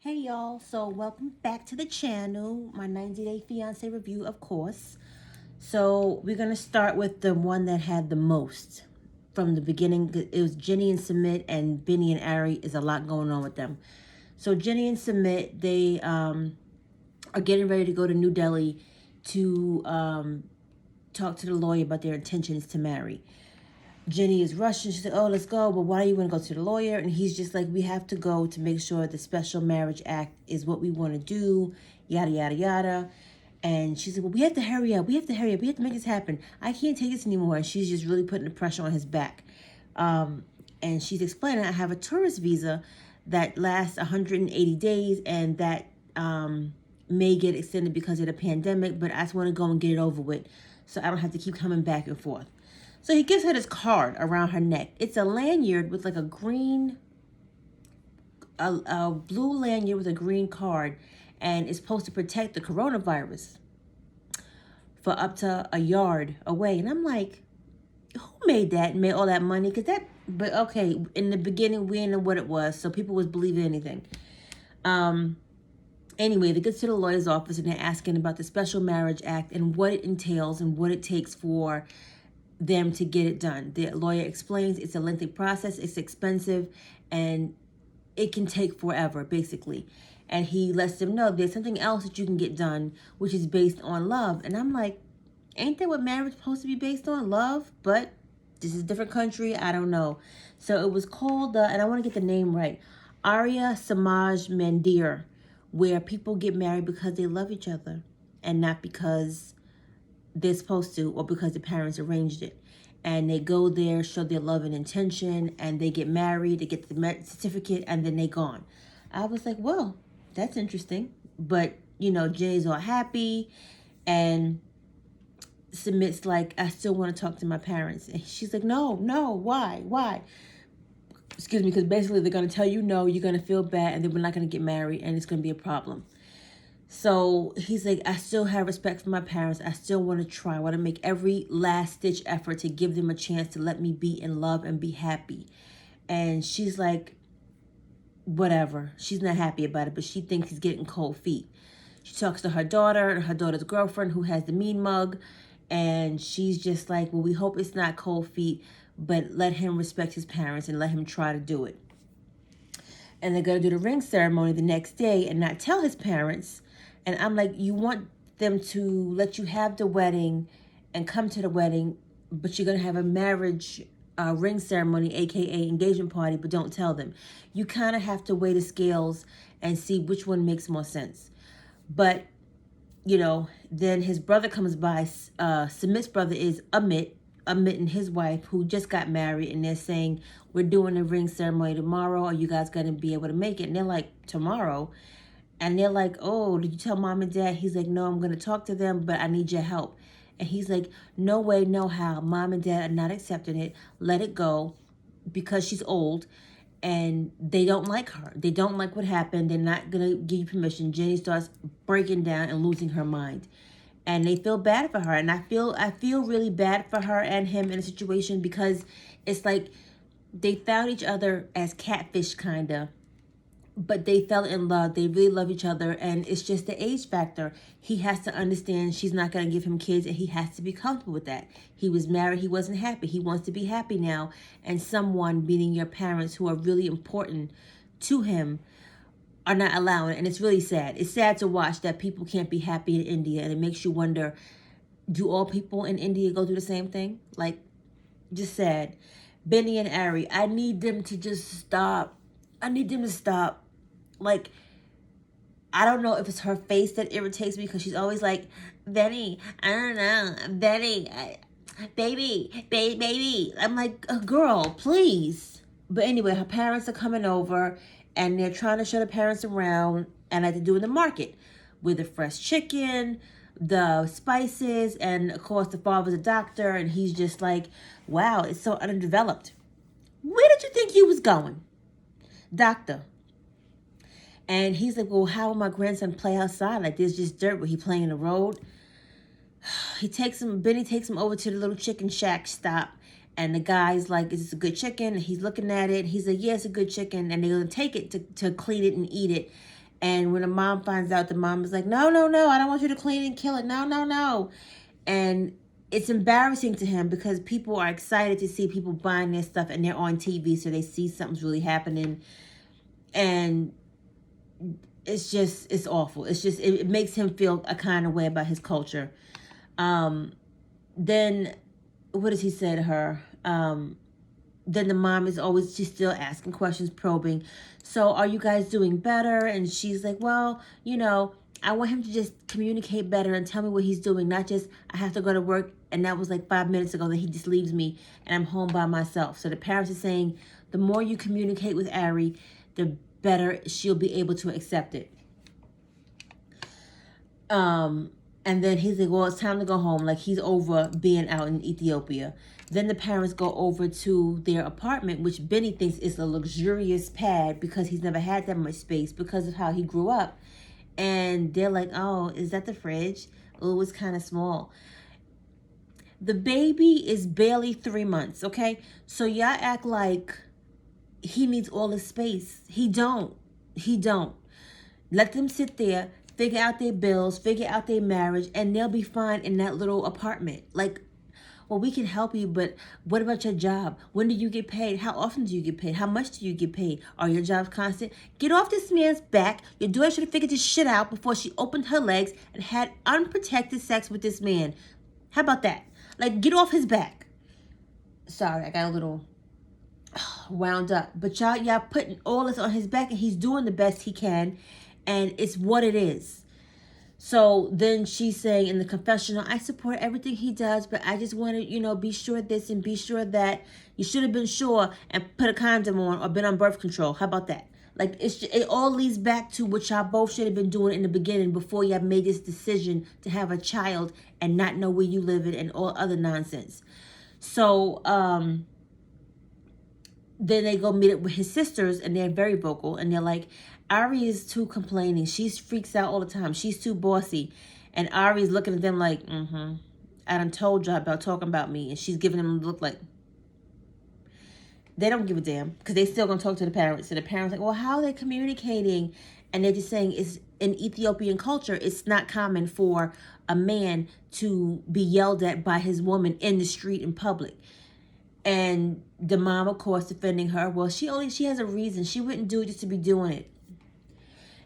Hey y'all, so welcome back to the channel, my 90-day fiance review, of course. So we're going to start with the one that had the most from the beginning. It was Jenny and Sumit, and Benny and Ari. Is a lot going on with them. So Jenny and Sumit, they are getting ready to go to New Delhi to talk to the lawyer about their intentions to marry. Jenny is rushing. She's like, oh, let's go. But why do you want to go to the lawyer? And he's just like, we have to go to make sure the Special Marriage Act is what we want to do, yada, yada, yada. And she's like, well, we have to hurry up. We have to hurry up. We have to make this happen. I can't take this anymore. And she's just really putting the pressure on his back. And she's explaining, I have a tourist visa that lasts 180 days and that may get extended because of the pandemic, but I just want to go and get it over with so I don't have to keep coming back and forth. So he gives her this card around her neck. It's a lanyard with like a green, a blue lanyard with a green card, and it's supposed to protect the coronavirus for up to a yard away. And I'm like, who made that and made all that money? But okay, in the beginning, we didn't know what it was, so people was believing anything. Anyway, they get to the lawyer's office and they're asking about the Special Marriage Act and what it entails and what it takes for them to get it done. The lawyer explains it's a lengthy process, it's expensive, and it can take forever, basically. And he lets them know there's something else that you can get done, which is based on love. And I'm like, ain't that what marriage is supposed to be based on? Love? But this is a different country, I don't know. So it was called, and I want to get the name right, Arya Samaj Mandir, where people get married because they love each other and not because they're supposed to or because the parents arranged it. And they go there, show their love and intention, and they get married, they get the marriage certificate, and then they gone. I was like, well, that's interesting. But, you know, Jenny's all happy, and Submit's like, I still want to talk to my parents. And she's like, no, why? Excuse me, because basically they're going to tell you no, you're going to feel bad, and then we're not going to get married, and it's going to be a problem. So he's like, I still have respect for my parents. I still want to try. I want to make every last-ditch effort to give them a chance to let me be in love and be happy. And she's like, whatever. She's not happy about it, but she thinks he's getting cold feet. She talks to her daughter and her daughter's girlfriend who has the mean mug, and she's just like, well, we hope it's not cold feet, but let him respect his parents and let him try to do it. And they're going to do the ring ceremony the next day and not tell his parents. And I'm like, you want them to let you have the wedding and come to the wedding, but you're going to have a marriage ring ceremony, aka engagement party, but don't tell them. You kind of have to weigh the scales and see which one makes more sense. But, you know, then his brother comes by. Sumit's brother is Amit and his wife, who just got married, and they're saying, we're doing a ring ceremony tomorrow. Are you guys going to be able to make it? And they're like, tomorrow? And they're like, oh, did you tell mom and dad? He's like, no, I'm going to talk to them, but I need your help. And he's like, no way, no how. Mom and dad are not accepting it. Let it go, because she's old and they don't like her. They don't like what happened. They're not going to give you permission. Jenny starts breaking down and losing her mind. And they feel bad for her. And I feel really bad for her and him in a situation, because it's like they found each other as catfish, kind of. But they fell in love. They really love each other. And it's just the age factor. He has to understand she's not going to give him kids, and he has to be comfortable with that. He was married. He wasn't happy. He wants to be happy now. And someone, meaning your parents, who are really important to him, are not allowing it. And it's really sad. It's sad to watch that people can't be happy in India. And it makes you wonder, do all people in India go through the same thing? Like, just sad. Benny and Ari, I need them to just stop. I need them to stop. Like, I don't know if it's her face that irritates me, because she's always like, Benny, I don't know, Benny, baby. I'm like, girl, please. But anyway, her parents are coming over, and they're trying to show the parents around, and like they do in the market, with the fresh chicken, the spices, and of course the father's a doctor, and he's just like, wow, it's so underdeveloped. Where did you think you was going, doctor? And he's like, well, how will my grandson play outside? Like, there's just dirt. Will he play in the road? Benny takes him over to the little chicken shack stop. And the guy's like, is this a good chicken? And he's looking at it. He's like, yeah, it's a good chicken. And they're going to take it to clean it and eat it. And when the mom finds out, the mom is like, no, no, no, I don't want you to clean and kill it. No, no, no. And it's embarrassing to him because people are excited to see people buying their stuff and they're on TV, so they see something's really happening. And it's awful. It makes him feel a kind of way about his culture. Then what does he say to her? Then the mom is always, she's still asking questions, probing. So are you guys doing better? And she's like, well, I want him to just communicate better and tell me what he's doing, not just I have to go to work and that was like 5 minutes ago that he just leaves me and I'm home by myself. So the parents are saying the more you communicate with Ari, the better she'll be able to accept it. And then he's like, well, it's time to go home. Like, he's over being out in Ethiopia. Then the parents go over to their apartment, which Benny thinks is a luxurious pad because he's never had that much space because of how he grew up. And they're like, oh, is that the fridge? Oh, it's kind of small. The baby is barely 3 months, okay? So y'all act like he needs all the space. He don't. Let them sit there, figure out their bills, figure out their marriage, and they'll be fine in that little apartment. Like, well, we can help you, but what about your job? When do you get paid? How often do you get paid? How much do you get paid? Are your jobs constant? Get off this man's back. Your daughter should have figured this shit out before she opened her legs and had unprotected sex with this man. How about that? Like, get off his back. Sorry, I got a little wound up. But y'all putting all this on his back, and he's doing the best he can, and it's what it is. So then she's saying in the confessional, I support everything he does, but I just want to, be sure this and be sure that. You should have been sure and put a condom on or been on birth control. How about that? Like, it all leads back to what y'all both should have been doing in the beginning before y'all made this decision to have a child and not know where you live in and all other nonsense. So, then they go meet up with his sisters, and they're very vocal, and they're like, Ari is too complaining. She freaks out all the time. She's too bossy. And Ari's looking at them like, I done told y'all about talking about me. And she's giving them a look like, they don't give a damn because they still going to talk to the parents. And the parents like, well, how are they communicating? And they're just saying it's in Ethiopian culture, it's not common for a man to be yelled at by his woman in the street in public. And the mom, of course, defending her. Well, she has a reason. She wouldn't do it just to be doing it.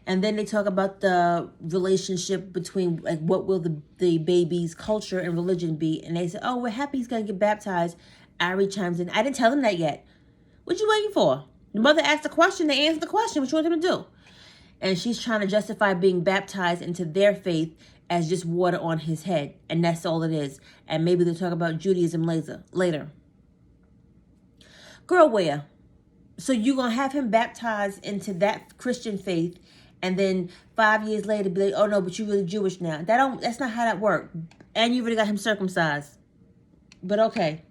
And then they talk about the relationship between, like, what will the baby's culture and religion be. And they say, oh, we're happy he's going to get baptized. Ari chimes in, I didn't tell him that yet. What you waiting for? The mother asked the question, they answered the question. What you want them to do? And she's trying to justify being baptized into their faith as just water on his head. And that's all it is. And maybe they'll talk about Judaism later. Girl, where? So you're going to have him baptized into that Christian faith, and then 5 years later be like, oh no, but you're really Jewish now. That's not how that works. And you already got him circumcised. But okay.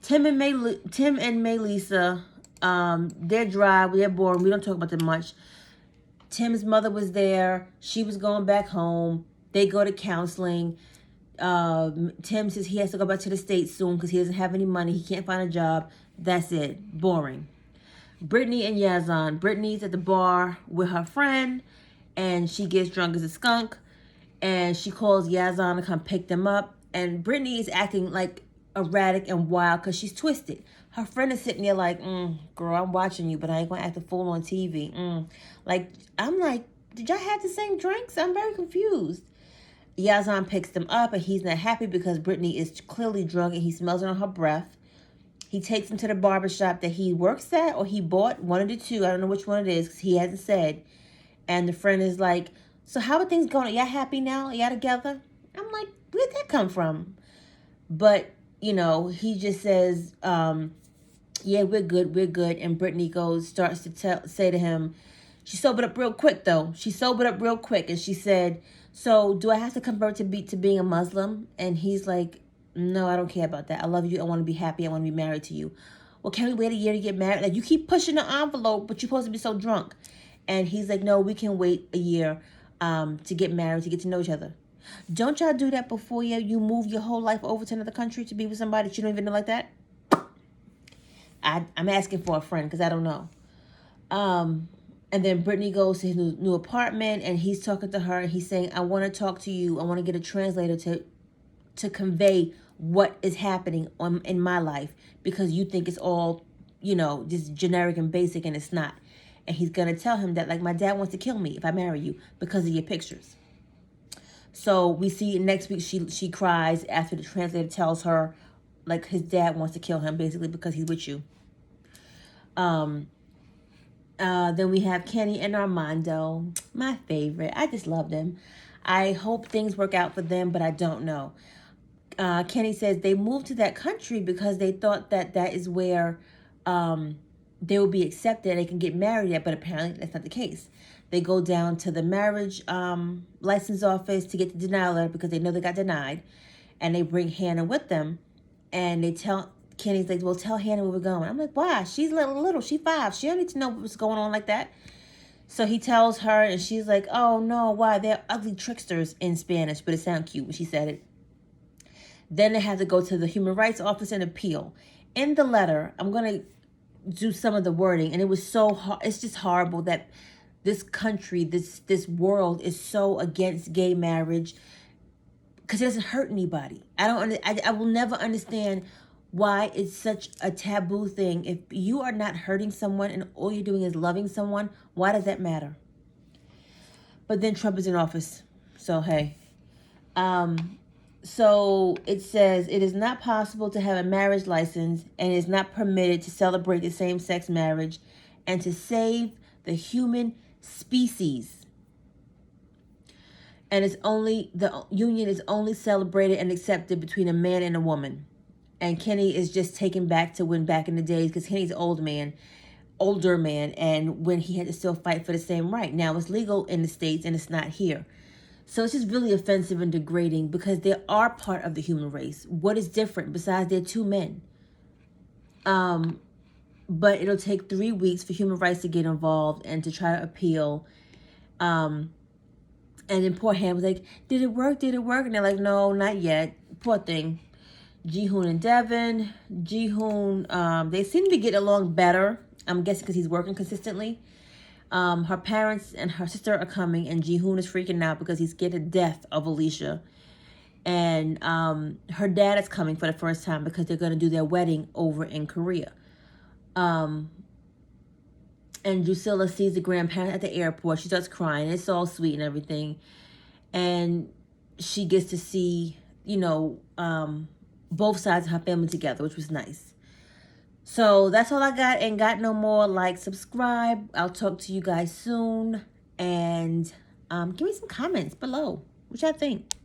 Tim and Melissa, they're dry, they're boring. We don't talk about them much. Tim's mother was there. She was going back home. They go to counseling. Tim says he has to go back to the States soon because he doesn't have any money. He can't find a job. That's it. Boring. Brittany and Yazan. Brittany's at the bar with her friend, and she gets drunk as a skunk, and she calls Yazan to come pick them up, and Brittany is acting like erratic and wild because she's twisted. Her friend is sitting there like, girl, I'm watching you, but I ain't going to act a fool on TV. I'm like, did y'all have the same drinks? I'm very confused. Yazan picks them up, and he's not happy because Brittany is clearly drunk, and he smells it on her breath. He takes him to the barbershop that he works at, or he bought, one of the two. I don't know which one it is because he hasn't said. And the friend is like, so how are things going? Y'all happy now? Y'all together? I'm like, where'd that come from? But, he just says, yeah, we're good. And Brittany starts to say to him, she sobered up real quick, though. And she said, so do I have to convert to being a Muslim? And he's like, no, I don't care about that. I love you. I want to be happy. I want to be married to you. Well, can we wait a year to get married? Like, you keep pushing the envelope, but you're supposed to be so drunk. And he's like, no, we can wait a year to get married, to get to know each other. Don't y'all do that before you move your whole life over to another country to be with somebody that you don't even know like that? I'm asking for a friend because I don't know. And then Brittany goes to his new apartment, and he's talking to her, and he's saying, I want to talk to you. I want to get a translator to convey what is happening in my life, because you think it's all, just generic and basic, and it's not. And he's going to tell him that, like, my dad wants to kill me if I marry you because of your pictures. So we see next week she cries after the translator tells her, like, his dad wants to kill him basically because he's with you. Then we have Kenny and Armando, my favorite. I just love them. I hope things work out for them, but I don't know. Kenny says they moved to that country because they thought that is where they will be accepted and they can get married at, but apparently that's not the case. They go down to the marriage license office to get the denial letter because they know they got denied, and they bring Hannah with them, and they tell Kenny's like, well, tell Hannah where we're going. I'm like, why? She's little. She's 5. She don't need to know what's going on like that. So he tells her, and she's like, oh, no, why? They're ugly tricksters in Spanish, but it sounded cute when she said it. Then they have to go to the Human Rights Office and appeal. In the letter, I'm going to do some of the wording, and it was so hard. It's just horrible that this country, this world is so against gay marriage because it doesn't hurt anybody. I will never understand why it's such a taboo thing. If you are not hurting someone and all you're doing is loving someone, why does that matter? But then Trump is in office, so hey. So it says it is not possible to have a marriage license, and it is not permitted to celebrate the same-sex marriage and to save the human species. And the union is only celebrated and accepted between a man and a woman. And Kenny is just taken back to when back in the days, because Kenny's an older man, and when he had to still fight for the same right. Now it's legal in the States and it's not here. So it's just really offensive and degrading because they are part of the human race. What is different besides they're 2 men? But it'll take 3 weeks for human rights to get involved and to try to appeal. And then poor Ham was like, did it work? Did it work? And they're like, no, not yet. Poor thing. Jihoon and Devin. Jihoon, they seem to be getting along better. I'm guessing because he's working consistently. Her parents and her sister are coming, and Jihoon is freaking out because he's scared to death of Alicia. And her dad is coming for the first time because they're going to do their wedding over in Korea. And Drusilla sees the grandparents at the airport. She starts crying. It's all sweet and everything. And she gets to see, both sides of her family together, which was nice. So that's all I got, and got no more. Like, subscribe. I'll talk to you guys soon. And give me some comments below. What y'all think?